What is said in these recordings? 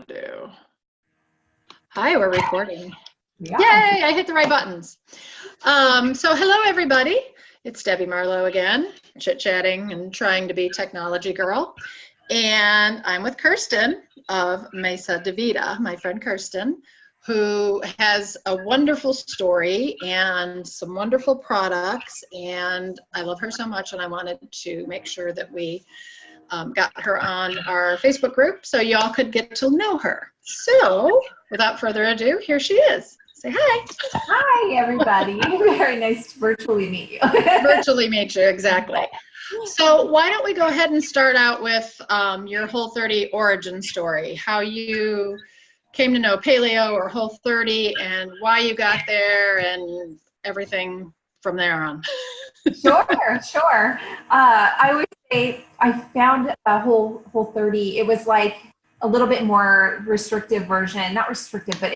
do. Hi, we're recording. Yeah. Yay, I hit the right buttons. So hello, everybody. It's Debbie Marlowe again, chit-chatting and trying to be technology girl. And I'm with Kirsten of Mesa, Vida, my friend Kirsten, who has a wonderful story and some wonderful products. And I love her so much, and I wanted to make sure that we got her on our Facebook group so y'all could get to know her. So without further ado, here she is. Say hi. Hi, everybody. Very nice to virtually meet you. Virtually meet you, exactly. So why don't we go ahead and start out with your Whole30 origin story, how you came to know paleo or Whole30 and why you got there and everything from there on. Sure. I would say I found a Whole30. It was like a little bit more restrictive version, not restrictive, but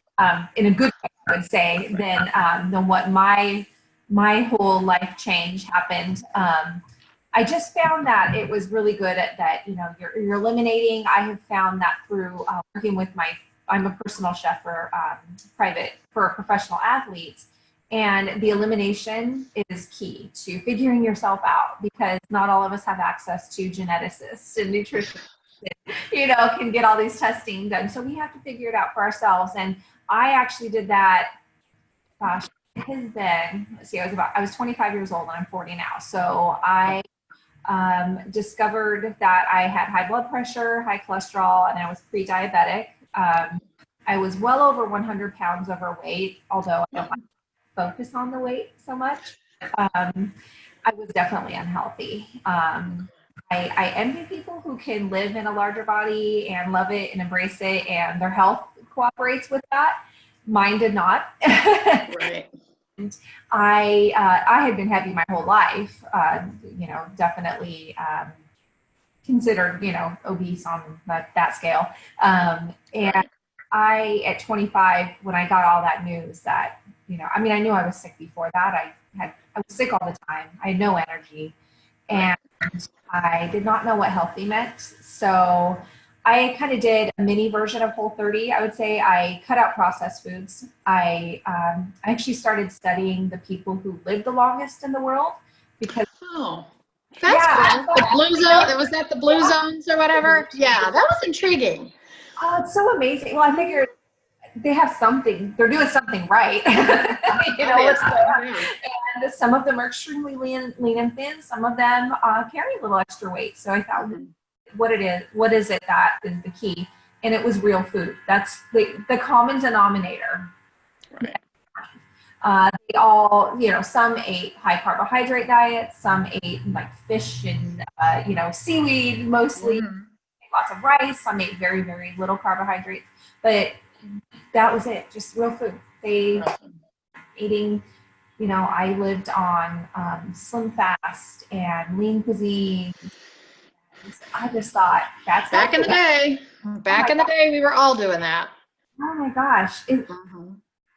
in a good way, I would say, than what my whole life change happened. I just found that it was really good at that. You know, you're eliminating. I have found that through working with I'm a personal chef for professional athletes. And the elimination is key to figuring yourself out, because not all of us have access to geneticists and nutritionists, can get all these testing done. So we have to figure it out for ourselves. And I actually did that, gosh, it has been, let's see, I was 25 years old and I'm 40 now. So I discovered that I had high blood pressure, high cholesterol, and I was pre-diabetic. I was well over 100 pounds overweight, although I don't like focus on the weight so much. I was definitely unhealthy. I envy people who can live in a larger body and love it and embrace it, and their health cooperates with that. Mine did not. Right. And I had been heavy my whole life. Definitely considered obese on that scale. And I, at 25, when I got all that news that, I knew I was sick before that. I was sick all the time. I had no energy, and I did not know what healthy meant. So I kind of did a mini version of Whole30. I would say I cut out processed foods. I actually started studying the people who lived the longest in the world, because that's cool. The blue zone, was that the blue zones or whatever? Yeah, that was intriguing. Oh, it's so amazing. Well, I figured they have something, they're doing something right. What's going on. And some of them are extremely lean and thin. Some of them carry a little extra weight. So I thought, what is it that is the key? And it was real food. That's the common denominator. Right. They all, some ate high carbohydrate diets, some ate like fish and, seaweed mostly, lots of rice, some ate very, very little carbohydrates, but that was it, just real food. They eating, I lived on Slim Fast and lean cuisine. I just thought that's back in the day. Back in the day, we were all doing that. Oh my gosh. And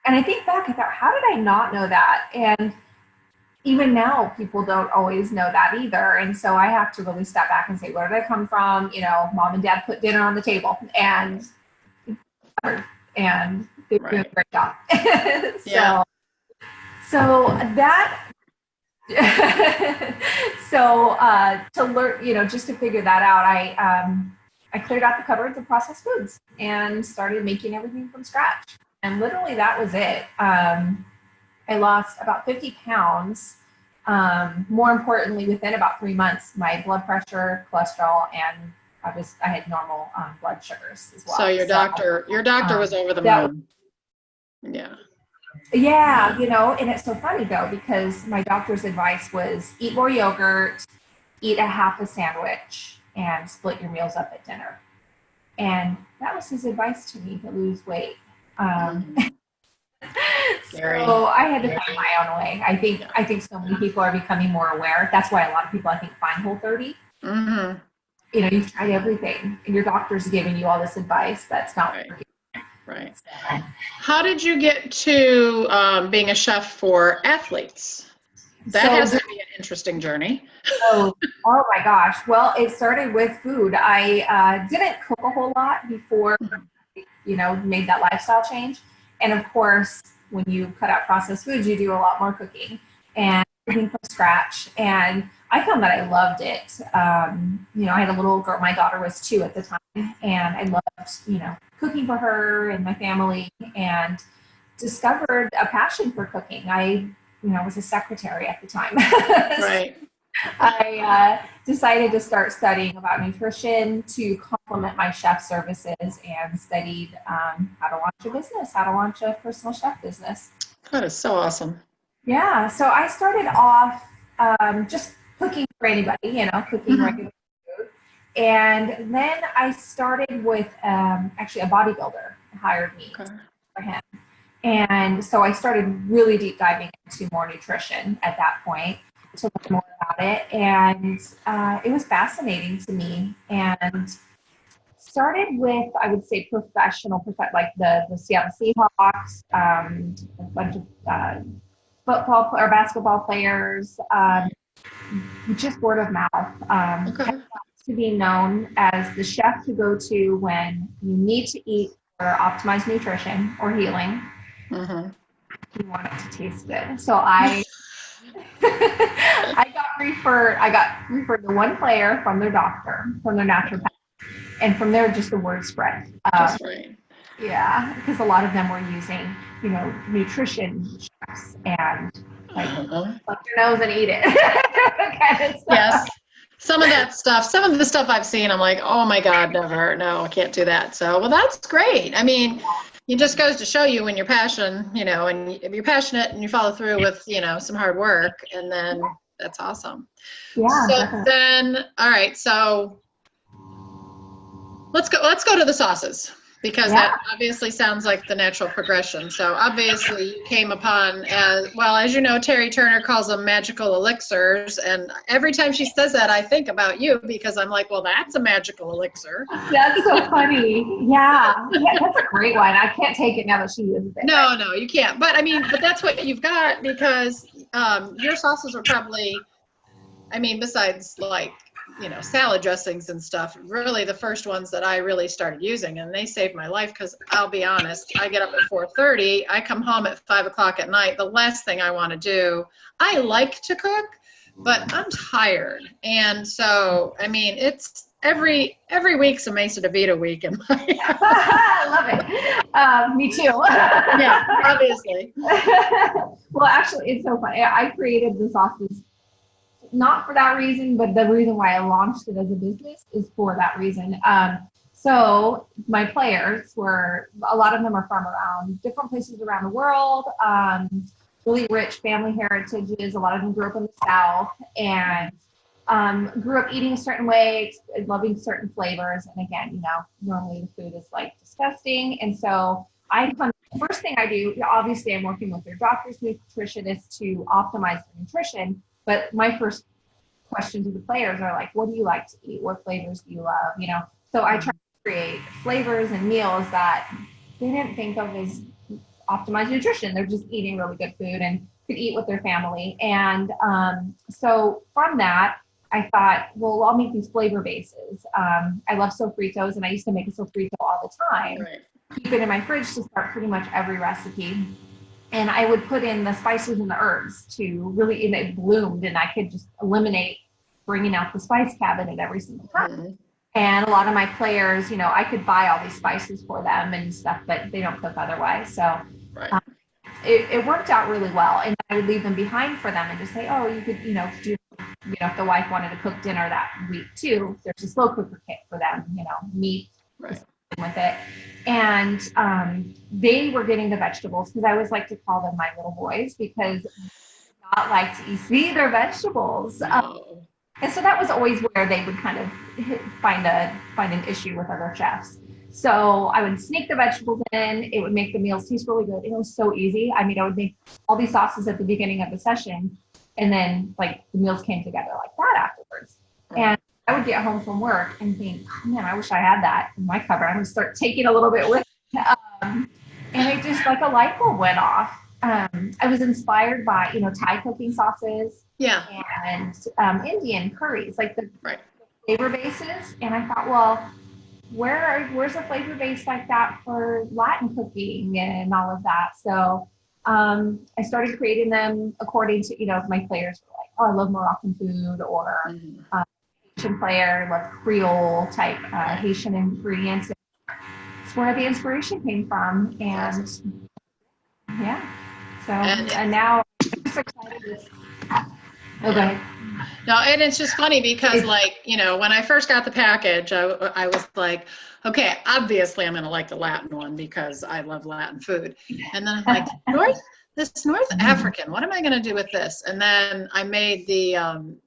I think back, I thought, how did I not know that? And even now, people don't always know that either. And so I have to really step back and say, where did I come from? Mom and dad put dinner on the table, and they're doing a great job. To learn, just to figure that out, I cleared out the cupboards of processed foods and started making everything from scratch. And literally that was it. I lost about 50 pounds. More importantly, within about 3 months, my blood pressure, cholesterol, and I had normal blood sugars as well. So your doctor was over the moon. Yeah, and it's so funny though, because my doctor's advice was eat more yogurt, eat a half a sandwich, and split your meals up at dinner. And that was his advice to me to lose weight. So I had to find my own way. I think so many people are becoming more aware. That's why a lot of people, I think, find Whole30. You've tried everything, and your doctor's giving you all this advice that's not working. Right. How did you get to being a chef for athletes? That has to be an interesting journey. Oh my gosh. Well, it started with food. I didn't cook a whole lot before made that lifestyle change. And of course, when you cut out processed foods, you do a lot more cooking and cooking from scratch. And I found that I loved it. I had a little girl, my daughter was 2 at the time, and I loved, cooking for her and my family, and discovered a passion for cooking. I was a secretary at the time. Right. I decided to start studying about nutrition to complement my chef services, and studied how to launch a business, how to launch a personal chef business. That is so awesome. Yeah. So I started off just cooking for anybody, cooking regular food. And then I started with actually a bodybuilder hired me for him. And so I started really deep diving into more nutrition at that point to learn more about it. And it was fascinating to me. And started with, I would say, like the Seattle Seahawks, a bunch of football or basketball players, just word of mouth. I got to be known as the chef to go to when you need to eat for optimized nutrition or healing. You want it to taste good. So I got referred to one player from their doctor, from their naturopath, and from there just the word spread. That's right. Yeah, because a lot of them were using, nutrition chefs and like plug your nose and eat it kind of stuff. Yes. Some of the stuff I've seen, I'm like, oh my God, never, no, I can't do that. So, well, that's great. I mean, it just goes to show you when you're passionate, and if you're passionate and you follow through with, some hard work, and then that's awesome. Yeah. So then, all right, so let's go to the sauces, because that obviously sounds like the natural progression. So obviously you came upon, as you know, Terry Turner calls them magical elixirs. And every time she says that, I think about you, because I'm like, well, that's a magical elixir. That's so funny. Yeah, that's a great one. I can't take it now that she uses it. No, you can't. But that's what you've got, because your sauces are probably, besides like, salad dressings and stuff, really the first ones that I really started using, and they saved my life, because I'll be honest, I get up at 4:30, I come home at 5 o'clock at night. The last thing I want to do, I like to cook, but I'm tired. And so, it's every week's a Mesa to Vida week in my house. I love it. Me too. Yeah, obviously. Well, actually, it's so funny. I created the sauces not for that reason, but the reason why I launched it as a business is for that reason. So my players a lot of them are from around different places around the world, really rich family heritages. A lot of them grew up in the South and grew up eating a certain way, loving certain flavors. And again, normally the food is like disgusting. And so first thing I do, obviously I'm working with their doctors, nutritionists to optimize their nutrition. But my first question to the players are like, what do you like to eat? What flavors do you love? So I try to create flavors and meals that they didn't think of as optimized nutrition. They're just eating really good food and could eat with their family. And so from that, I thought, well, I'll make these flavor bases. I love sofritos, and I used to make a sofrito all the time. Right. Keep it in my fridge to start pretty much every recipe. And I would put in the spices and the herbs to really, and it bloomed, and I could just eliminate bringing out the spice cabinet every single time. And a lot of my players, I could buy all these spices for them and stuff, but they don't cook otherwise. So it worked out really well. And I would leave them behind for them and just say, oh, you could, do, if the wife wanted to cook dinner that week too, there's a slow cooker kit for them, meat. Right. With it. And they were getting the vegetables, because I always like to call them my little boys, because they did not like to see their vegetables. And so that was always where they would kind of find an issue with other chefs. So I would sneak the vegetables in. It would make the meals taste really good. It was so easy. I would make all these sauces at the beginning of the session, and then like the meals came together like that afterwards. And I would get home from work and think, oh, man, I wish I had that in my cupboard. I'm going to start taking a little bit with me. And it just like a light bulb went off. I was inspired by, Thai cooking sauces and Indian curries, like the flavor bases. And I thought, well, where's a flavor base like that for Latin cooking and all of that? So I started creating them according to, my players were like, oh, I love Moroccan food, or Haitian player, love Creole type Haitian ingredients. It's where the inspiration came from. And yeah, so, and now I'm just excited with, go ahead. No, and it's just funny because when I first got the package, I was like, okay, obviously I'm going to like the Latin one because I love Latin food. And then I'm like, this North African, what am I going to do with this? And then I made the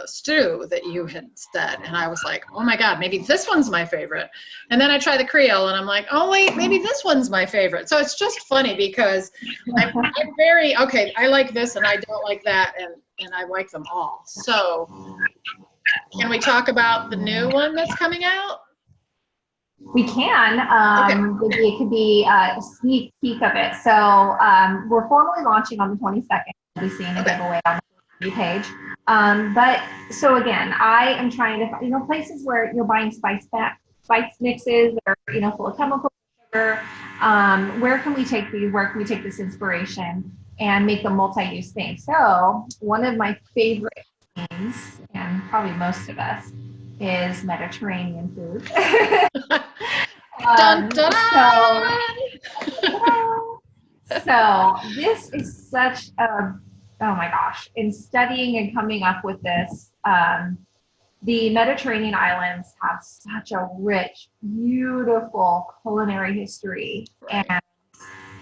stew that you had said, and I was like, oh my God, maybe this one's my favorite. And then I try the Creole and I'm like, oh wait, maybe this one's my favorite. So it's just funny because I'm very, okay, I like this and I don't like that, and I like them all. So can we talk about the new one that's coming out? We can. Maybe it could be a sneak peek of it. So we're formally launching on the 22nd. We'll be seeing a giveaway on the page. But so again, I am trying to find, places where you're buying spice mixes or, full of chemical sugar. Where can we take these? Where can we take this inspiration and make them multi-use things? So one of my favorite things, and probably most of us, is Mediterranean food. Dun, dun. So this is such a, oh my gosh, in studying and coming up with this, the Mediterranean islands have such a rich, beautiful culinary history. And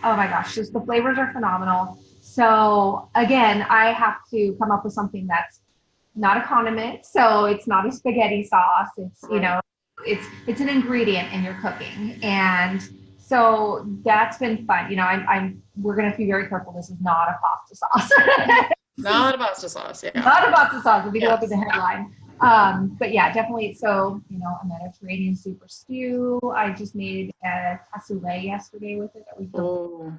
oh my gosh, just the flavors are phenomenal. So again, I have to come up with something that's not a condiment. So it's not a spaghetti sauce. It's, it's an ingredient in your cooking. And so that's been fun. We're going to be very careful. This is not a pasta sauce. Not a pasta sauce, yeah. Not a pasta sauce. If you go up with the headline. But yeah, definitely. So, a Mediterranean super stew. I just made a cassoulet yesterday with it. That was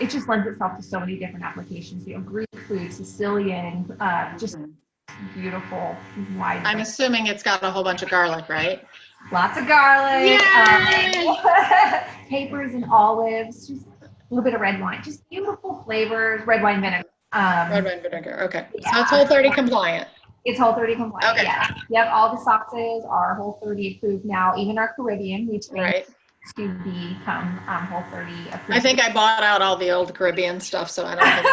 it just lends itself to so many different applications. Greek food, Sicilian, just beautiful. Wide. I'm assuming it's got a whole bunch of garlic, right? Lots of garlic, capers and olives, just a little bit of red wine, just beautiful flavors. Red wine vinegar. Red wine vinegar. Okay, yeah. So it's Whole30 compliant. It's Whole30 compliant. Okay. Yeah. Yep. All the sauces are Whole30 approved now. Even our Caribbean, we changed to become Whole30 approved. I think I bought out all the old Caribbean stuff, so I don't think.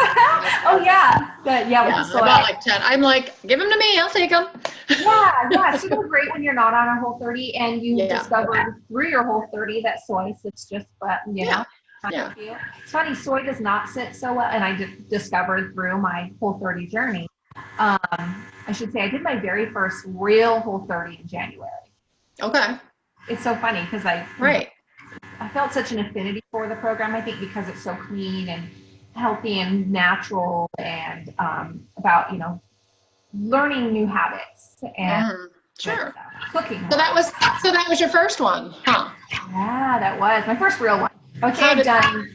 Oh yeah. I bought like 10. I'm like, give them to me. I'll take them. Yeah. So they're great when you're not on a Whole30 and you discovered through your Whole30 that soy sits just, Yeah. It's funny, soy does not sit so well, and I discovered through my Whole30 journey. I should say I did my very first real Whole30 in January. Okay. It's so funny because I felt such an affinity for the program, I think, because it's so clean and healthy and natural, and about, learning new habits and cooking. So that was your first one, huh? Yeah, that was my first real one. Okay, I've done.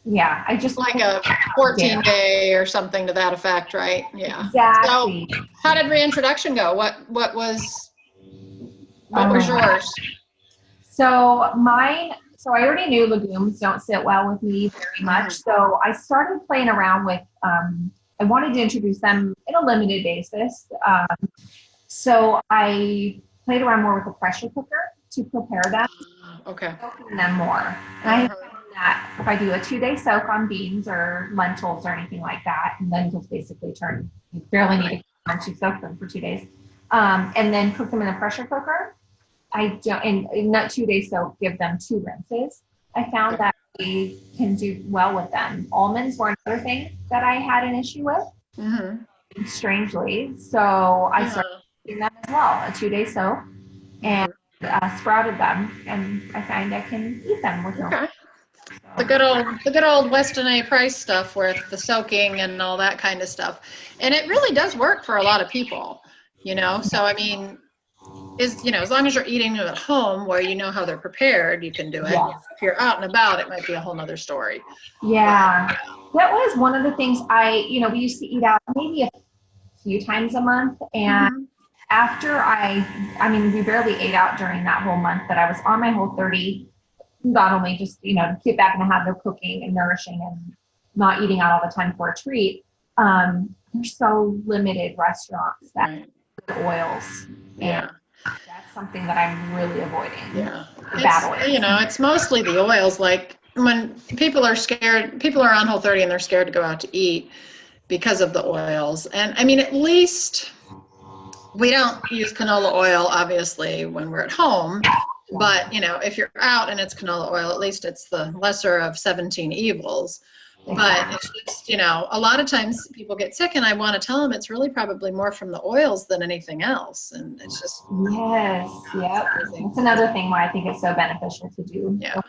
Yeah, I just like a 14-day or something to that effect, right? Yeah. Exactly. So, how did reintroduction go? What was yours? So mine. So I already knew legumes don't sit well with me very much. So I started playing around with. I wanted to introduce them in a limited basis. So I played around more with a pressure cooker to prepare them. Okay. Soaking them more. And I found that if I do a 2-day soak on beans or lentils or anything like that, and lentils basically you barely need to once you soak them for 2 days, and then cook them in a pressure cooker. I don't, and in that 2-day soak, give them 2 rinses. I found that we can do well with them. Almonds were another thing that I had an issue with, strangely. So I started doing them as well, a 2-day soak, and sprouted them, and I find I can eat them with milk. Okay. The good old Weston A. Price stuff with the soaking and all that kind of stuff. And it really does work for a lot of people, So I mean, as long as you're eating them at home where you know how they're prepared, you can do it. Yeah. If you're out and about, it might be a whole nother story. Yeah. That was one of the things we used to eat out maybe a few times a month, and after I mean, we barely ate out during that whole month, but I was on my Whole30, not only just, to get back in the habit of cooking and nourishing and not eating out all the time for a treat. There's so limited restaurants that the oils. Yeah. And that's something that I'm really avoiding. Yeah. The bad oils. It's mostly the oils. Like when people are on Whole30 and they're scared to go out to eat because of the oils. And I mean, at least we don't use canola oil, obviously, when we're at home. But, if you're out and it's canola oil, at least it's the lesser of 17 evils. But it's just, a lot of times people get sick and I want to tell them it's really probably more from the oils than anything else. And it's just. Yes. Yep. That's another thing why I think it's so beneficial to do. Yeah.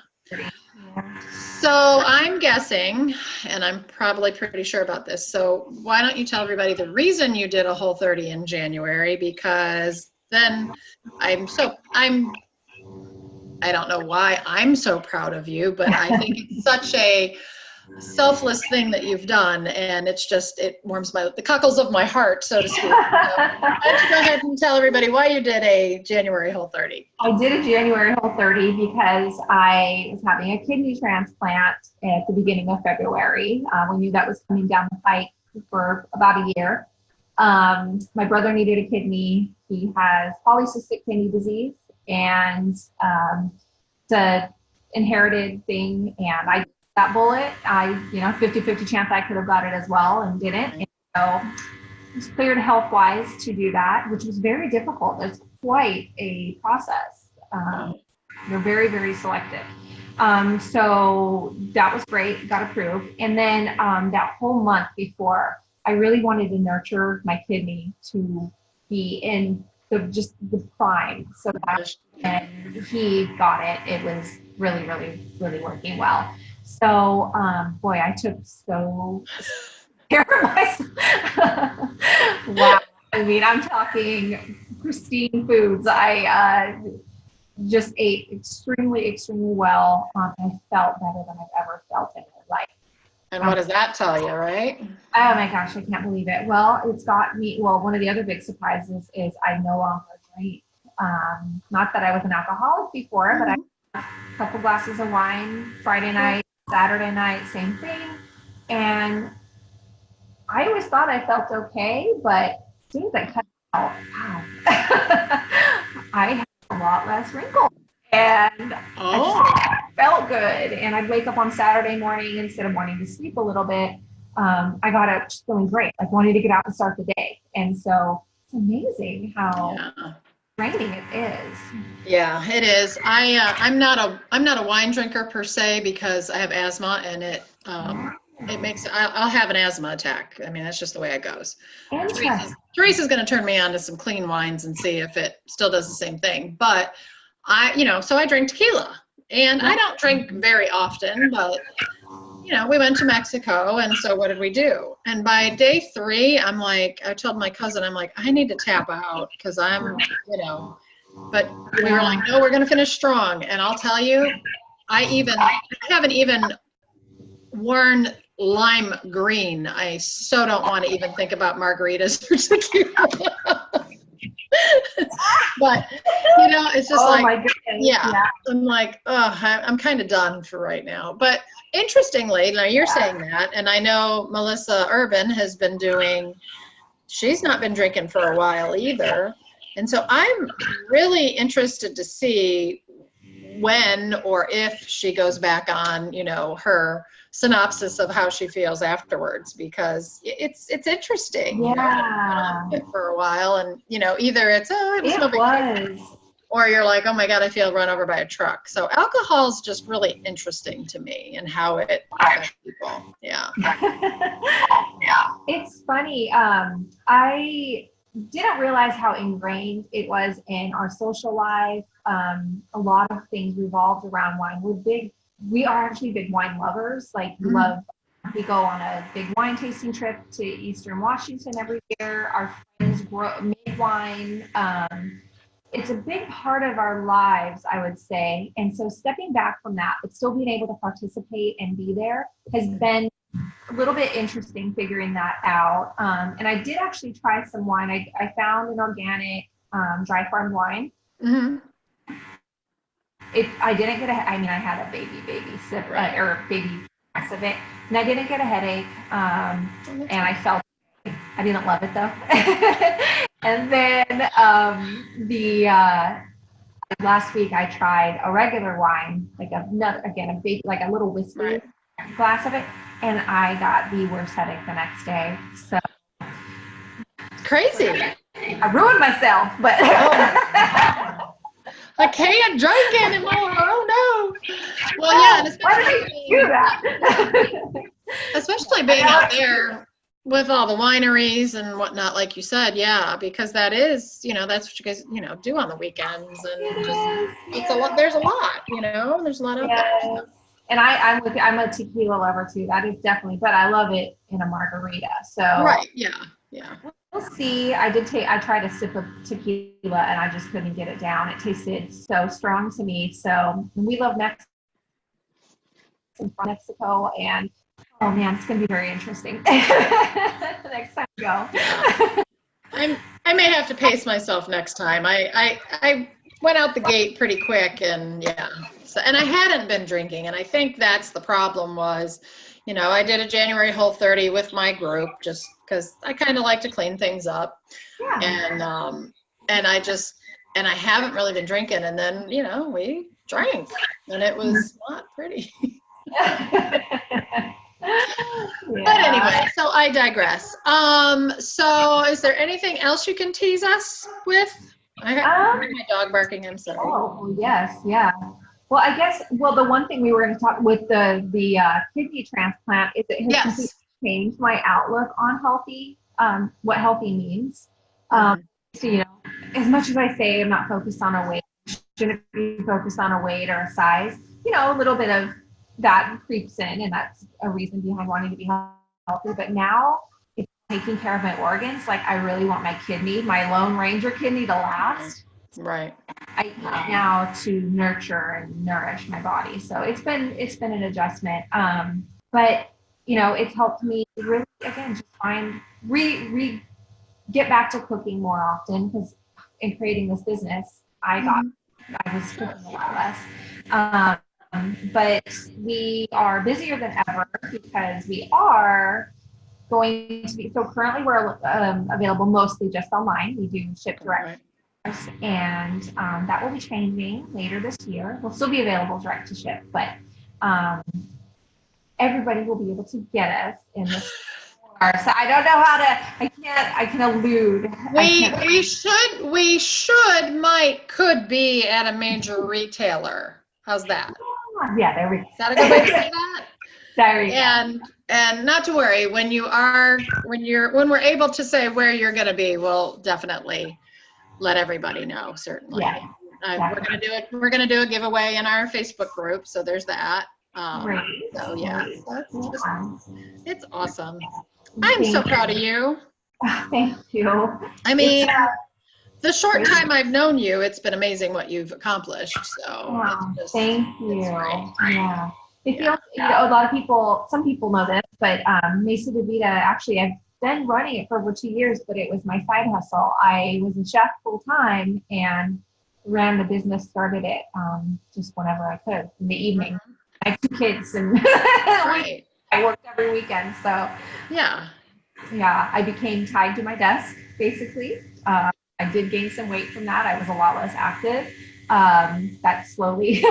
So I'm guessing, and I'm probably pretty sure about this. So why don't you tell everybody the reason you did a Whole30 in January? Because then I don't know why I'm so proud of you, but I think it's such a selfless thing that you've done, and it warms the cockles of my heart, so to speak. So why don't you go ahead and tell everybody why you did a January Whole30? I did a January Whole30 because I was having a kidney transplant at the beginning of February. We knew that was coming down the pike for about a year. My brother needed a kidney. He has polycystic kidney disease, and it's an inherited thing, and I that bullet, 50-50 chance I could have got it as well and didn't. And so I was cleared health-wise to do that, which was very difficult. It's quite a process. They're very, very selective. So that was great, got approved. And then that whole month before, I really wanted to nurture my kidney to be in the prime. So that when he got it, it was really, really, really working well. So, I took so care of myself. Wow. I mean, I'm talking pristine foods. I just ate extremely, extremely well. I felt better than I've ever felt in my life. And what does that tell you, right? Oh my gosh, I can't believe it. Well, it's got me, one of the other big surprises is I no longer drink. Not that I was an alcoholic before, but I had a couple glasses of wine Friday night, Saturday night, same thing. And I always thought I felt okay, but as soon as I cut it out, wow, I had a lot less wrinkles. And I just felt good. And I'd wake up on Saturday morning instead of wanting to sleep a little bit. I got up just feeling great, like wanting to get out and start the day. And so it's amazing how draining it is. Yeah, it is. I'm not a wine drinker per se because I have asthma, and it makes I'll have an asthma attack. I mean, that's just the way it goes. Teresa's going to turn me on to some clean wines and see if it still does the same thing. But so I drink tequila, and I don't drink very often, but we went to Mexico, and so what did we do? And by day 3, I told my cousin, I need to tap out because but we were like, no, we're going to finish strong. And I'll tell you, I haven't even worn lime green. I so don't want to even think about margaritas or tequila. But it's just my goodness. I'm like, I'm kind of done for right now. But interestingly, now you're saying that, and I know Melissa Urban has been she's not been drinking for a while either. And so I'm really interested to see when or if she goes back on, her synopsis of how she feels afterwards, because it's interesting. For a while, and either it's it was no big deal, or you're like, oh my God, I feel run over by a truck. So alcohol is just really interesting to me and how it affects people. Yeah. It's funny. I didn't realize how ingrained it was in our social life. A lot of things revolved around wine. We are actually big wine lovers. We go on a big wine tasting trip to Eastern Washington every year. Our friends make wine. It's a big part of our lives, I would say. And so stepping back from that, but still being able to participate and be there has been a little bit interesting figuring that out. And I did actually try some wine. I found an organic dry farmed wine. Mm-hmm. I didn't get I had a baby sip or baby glass of it, and I didn't get a headache. And I felt I didn't love it though. And then last week I tried a regular wine, like a big, like a little whiskey glass of it, and I got the worst headache the next day. So crazy. I ruined myself, but I can't drink anymore. Oh no. Well, yeah, and especially being out there with all the wineries and whatnot, like you said, yeah, because that is, that's what you guys, do on the weekends, and it's a lot. There's a lot, there's a lot out there. And I'm a tequila lover too. That is definitely, but I love it in a margarita. So yeah. We'll see. I tried a sip of tequila and I just couldn't get it down. It tasted so strong to me. So we love Mexico, and oh man, it's gonna be very interesting next time we go. I may have to pace myself next time. I went out the gate pretty quick, and and I hadn't been drinking, and I think that's the problem was, I did a January Whole30 with my group just because I kind of like to clean things up, and I haven't really been drinking, and then we drank, and it was not pretty. But anyway, so I digress. So is there anything else you can tease us with? I heard my dog barking. I'm sorry. Oh yes, yeah. Well, I guess. Well, the one thing we were going to talk with the kidney transplant is it has completely changed my outlook on healthy. What healthy means. So as much as I say I'm not focused on a weight, shouldn't be focused on a weight or a size. A little bit of that creeps in, and that's a reason behind wanting to be healthy. But now it's taking care of my organs. Like I really want my Lone Ranger kidney to last. Right. I eat now to nurture and nourish my body. So it's been an adjustment. But it's helped me really, again, just find get back to cooking more often, because in creating this business, I was cooking a lot less. But we are busier than ever because we are going to be, so currently we're available mostly just online. We do ship direct, and that will be changing later this year. We'll still be available direct to ship, but everybody will be able to get us in this store. So I don't know how to, I can allude. Could be at a major retailer. How's that? Yeah, there we go. Is that a good way to say that? There you go. And not to worry, when we're able to say where you're going to be, we'll definitely let everybody know. Certainly, we're going to do it. We're going to do a giveaway in our Facebook group, so there's that. So it's awesome. I'm so proud of you. Thank you. I mean, the short time I've known you, it's been amazing what you've accomplished. So thank you. Yeah. It feels, a lot of people, some people know this, but Mesa Vida, actually, I've been running it for over 2 years, but it was my side hustle. I was a chef full time and ran the business, started it just whenever I could in the evening. I have 2 kids, and I worked every weekend. So I became tied to my desk, basically. I did gain some weight from that. I was a lot less active. That slowly,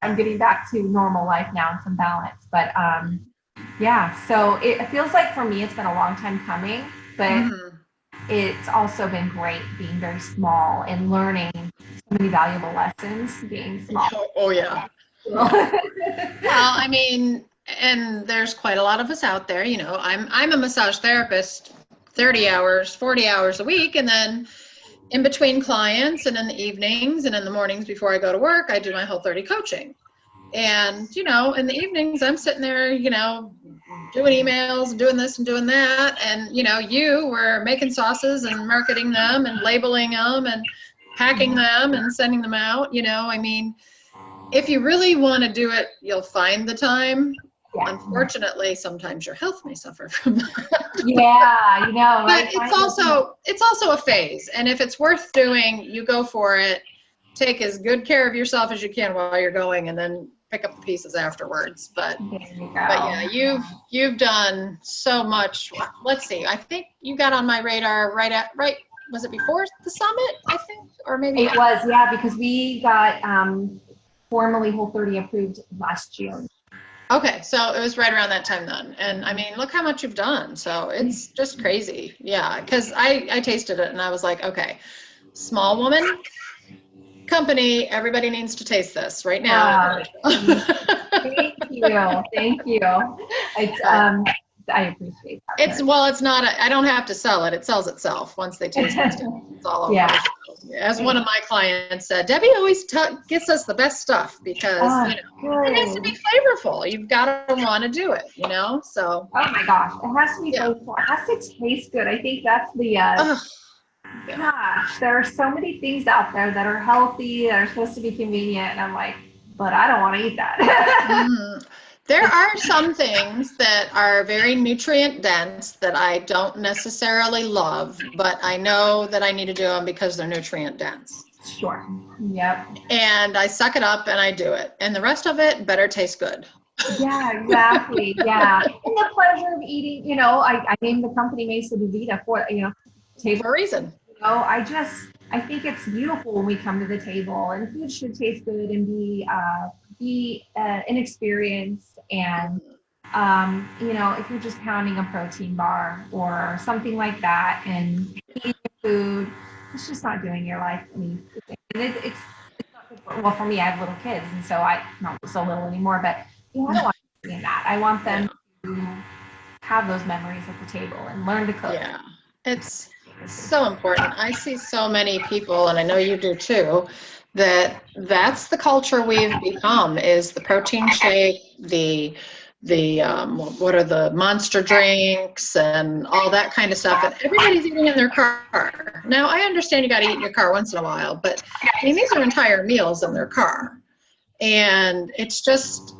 I'm getting back to normal life now and some balance. But so it feels like for me, it's been a long time coming, but it's also been great being very small and learning so many valuable lessons being small. Oh yeah. Well, I mean, and there's quite a lot of us out there. I'm a massage therapist, 30 hours, 40 hours a week, and then in between clients and in the evenings and in the mornings before I go to work, I do my Whole30 coaching. And, in the evenings, I'm sitting there, doing emails, doing this and doing that. And, you were making sauces and marketing them and labeling them and packing them and sending them out. I mean, if you really want to do it, you'll find the time. unfortunately, sometimes your health may suffer from that. Yeah, you know. But it's also a phase. And if it's worth doing, you go for it. Take as good care of yourself as you can while you're going, and then pick up the pieces afterwards. But yeah, you've done so much. Let's see. I think you got on my radar right. Was it before the summit? I think, or maybe it was. Yeah, because we got formally Whole30 approved last June. Okay, so it was right around that time then. And I mean, look how much you've done. So it's just crazy. Yeah, because I tasted it and I was like, okay, small woman company, everybody needs to taste this right now. Thank you. Thank you. I appreciate that. It's not, I don't have to sell it. It sells itself once they taste it. It's all over. Yeah. As one of my clients said, Debbie always gets us the best stuff because, it has to be flavorful. You've got to want to do it, so. Oh my gosh. It has to be flavorful. It has to taste good. I think that's the, gosh, there are so many things out there that are healthy, that are supposed to be convenient. And I'm like, but I don't want to eat that. There are some things that are very nutrient dense that I don't necessarily love, but I know that I need to do them because they're nutrient dense. Sure. Yep. And I suck it up and I do it. And the rest of it better taste good. Yeah, exactly. Yeah. And the pleasure of eating, I named the company Mesa to Vida for, table for a reason. I think it's beautiful when we come to the table, and food should taste good and be an experience. And if you're just pounding a protein bar or something like that and eating food, it's just not doing your life any good. And it's not good for me. I have little kids, and so not so little anymore, but I don't want to be that. I want them to have those memories at the table and learn to cook. Yeah, it's so important. I see so many people, and I know you do too, that's the culture we've become, is the protein shake, the what are the monster drinks and all that kind of stuff, and everybody's eating in their car. Now, I understand you got to eat in your car once in a while, but I mean, these are entire meals in their car. And it's just,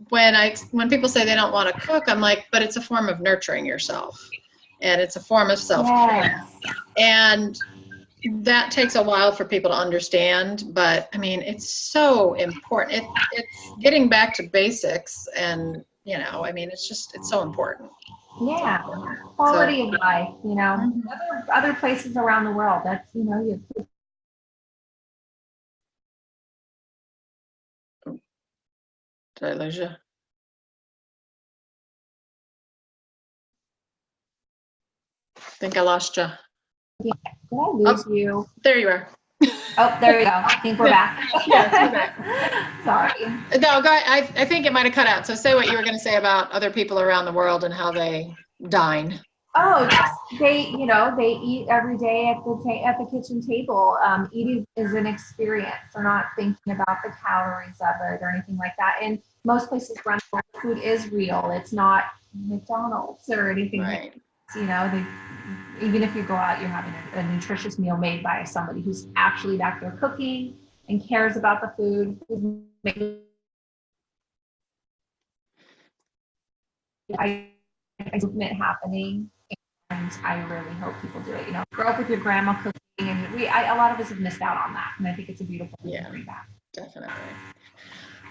when people say they don't want to cook, I'm like, but it's a form of nurturing yourself. And it's a form of self-care. Yes. And that takes a while for people to understand, but I mean, it's so important. It's getting back to basics, and I mean, it's so important. Yeah, quality of life, other places around the world, that's, you Did I lose you? I think I lost you. Did I lose you? There you are. Oh, there you go. I think we're back. Yes, we're back. Sorry. No, I think it might have cut out. So say what you were going to say about other people around the world and how they dine. Oh, they eat every day at the kitchen table. Eating is an experience. They're not thinking about the calories of it or anything like that. And most places around the world, food is real. It's not McDonald's or anything. Right. Even if you go out, you're having a nutritious meal made by somebody who's actually back there cooking and cares about the food. Movement happening, and I really hope people do it. Grow up with your grandma cooking, and a lot of us have missed out on that, and I think it's a beautiful thing to bring back. Definitely.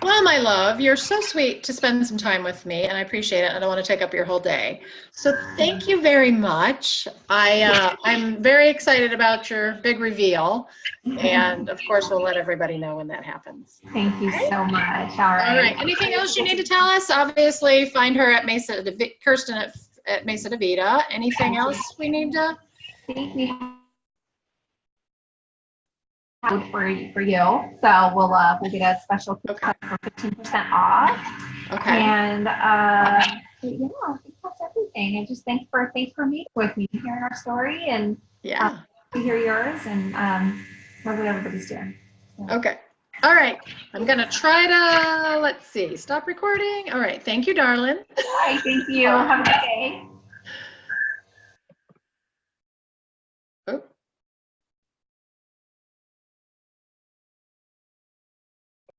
Well, my love, you're so sweet to spend some time with me, and I appreciate it. I don't want to take up your whole day. So thank you very much. I'm very excited about your big reveal, and of course, we'll let everybody know when that happens. Thank you so much. All right. Anything else you need to tell us? Obviously, find her at Kirsten at Mesa de Vida. Anything else we need to? For you, so we'll get a special coupon for 15% off. Okay. And I think that's everything. And just thanks for meeting with me, hearing our story, and to hear yours, and know what everybody's doing. So. Okay. All right. I'm gonna try to stop recording. All right. Thank you, darling. Bye. Thank you. Have a good day.